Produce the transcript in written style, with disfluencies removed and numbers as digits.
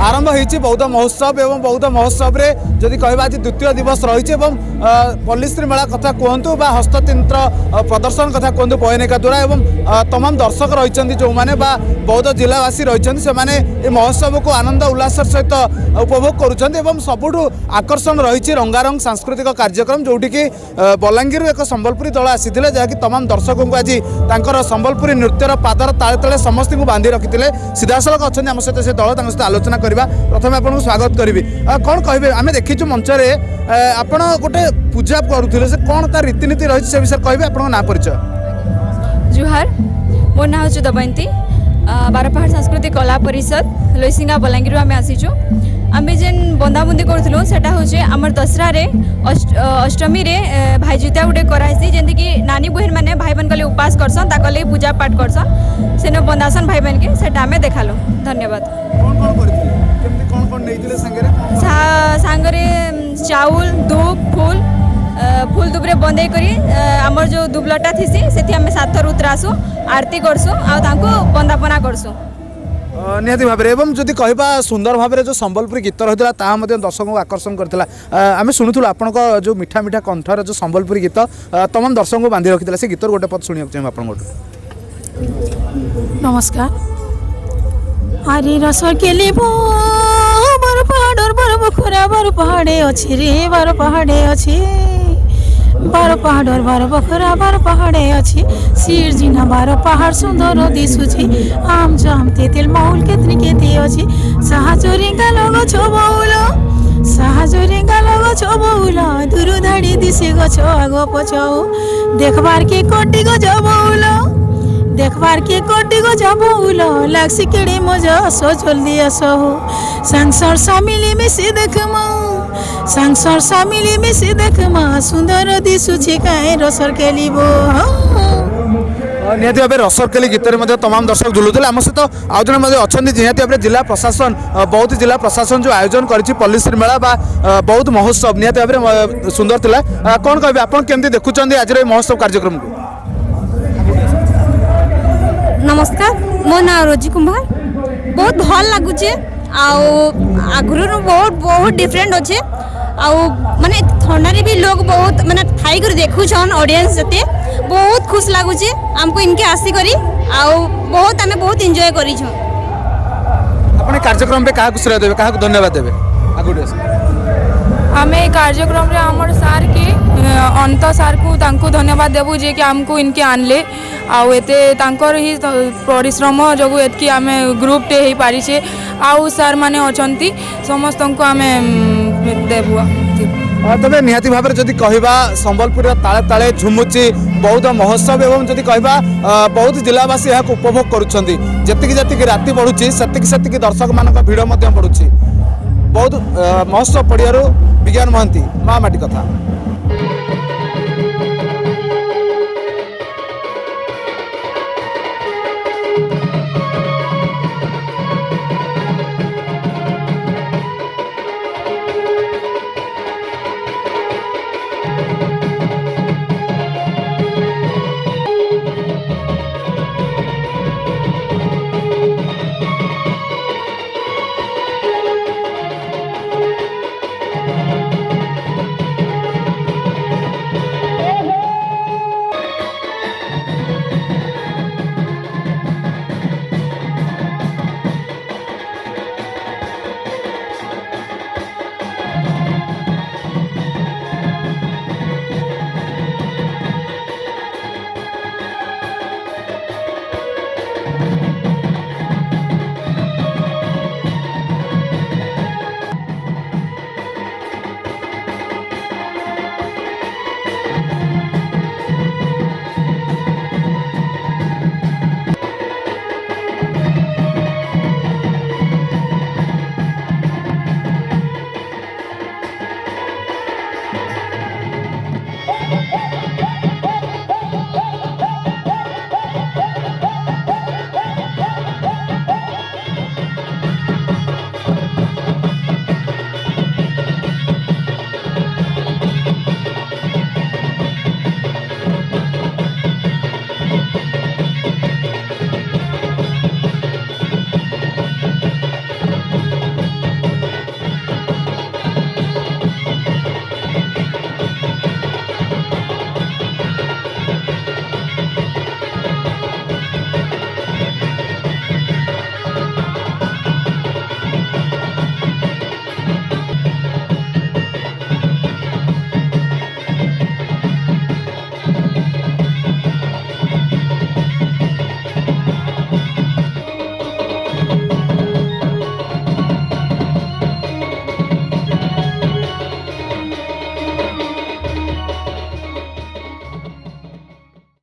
आरंभ होती बौद्ध महोत्सव एवं बौद्ध महोत्सव रे जदि कहबा आज द्वितीय दिवस रही पल्लीश्री मेला कथा कहतु बा हस्ततंत्र प्रदर्शन कथा कहतु बयनिका द्वारा एवं तमाम दर्शक रही जो मैंने बौद्ध जिलावासी रही से महोत्सव को आनंद उल्लास सहित उपभोग करुँच सबुठ आकर्षण रही रंगारंग सांस्कृतिक कार्यक्रम जोटि बलांगीर एक संबलपुरी दल आसी जहाँकि तमाम दर्शकों को आज तांकर संबलपुरी नृत्यर पादर ताले तले समस्त को बांधि रखी सीधासलख अच्छा आम सहित से दल सहित आलोचना करवा प्रथम आपको स्वागत करी कौन कहे आम देखीचु मंचरे आपण गोटे पूजा करुले से कौन तार रीतिनीति रही से विषय कहे आप ना परिचय। जुहार मोर ना हूँ दमयंती बारपहाड़ सांस्कृतिक कला परिषद लईसिंगा बलांगीर आम आसीचु आम जेन बंदाबंदी करूँ से आमर दशरा रे अष्टमी रे भाईजिता गोटे करासी जेमती कि नानी बहन मैंने भाई बहन कले उपास करसन ताकले पूजा पाठ करसन से बंदासन भाई बहन के सेटा आम देखालु। धन्यवाद। सांगरे चाउल धूप फूल फूल दुबरे बंदे करी आमर जो दुबलटा थीसी से आम 7 थर उतरासु आरती करसु आउ बंदापना करसु निहाती भाव एवं जदि कहबा सुंदर भाव जो संबलपुरी गीत रही है दर्शक को आकर्षण करता आम शुणुलु आपण जो मीठा मीठा कंठर जो संबलपुरी गीत तमाम दर्शक को बांधि रखी से गीतर गोटे पद शुणा चाहिए आप। नमस्कार। हरी रस के लिबो बर पहाड़ बर बखरा बर पहाड़े अछि रे बर पहाड़े अछि बार पहाड़ बार बखरा बार पहाड़े अच्छी सिर जिना बार पहाड़ सुंदर दिशुची आम जाम तेल माहौल केतनी केते अच्छी साहाजोरिंगा लोग छबौल साहाजोरिंगा लोग छबौल दूर धाड़ी दिसे गछ आगो पछाओ देखबार के कोटी गो जबौल देखबार के कोटी गो जबौल लागसी केड़े मजा सो जल्दी असो संसार सामिली में से देखमा संसार सामिली में से देखमा सुंदर दिशुची काए रसर केलिबो निहाती भाव रसरकेली गीत में तमाम दर्शक झुलुले आम सहित आउ जन अच्छा निहाती भाव जिला प्रशासन बौद्ध जिला प्रशासन जो आयोजन कर पल्लीश्री मेला बौद्ध महोत्सव निहाती भाव सुंदर थिला कौन कहे आप केमती देखुं आज महोत्सव कार्यक्रम को। नमस्कार मो ना रोजी कुमार बहुत भल लगुचे आगुर बहुत बहुत डिफरेंट अच्छे माने थंडारे भी लोग बहुत माने थाई कर देखुछन ऑडियंस जते बहुत खुश लगुचे हमको इनके आसी करी बहुत आमे बहुत एंजॉय करी छ। अपने कार्यक्रम पे काहा श्रेय देबे काहा धन्यवाद देबे आगुडे आमे कार्यक्रम रे हमर सार के अंत सार को तांको धन्यवाद देबू जे कि हमको इनके आनले आउ एते तांकर ही परिश्रम जो एतकी आमे ग्रुप टे ही पारी छे आउ सार माने अछंती समस्त को आमे देबू। तबे निहाती भाव में जदि कहबा संबलपुर ताले ताले झुमुची बौद्ध महोत्सव एवं जदि कहबा बौद्ध जिलावासी यहाँ उपभोग करुछंती जतिक जतिक राति बढ़ुची सेतिक सेतिक दर्शक मानक भीड़ बढ़ुची बौद्ध महोत्सव पड़ियारू विज्ञान महांती माँ माटी कथा।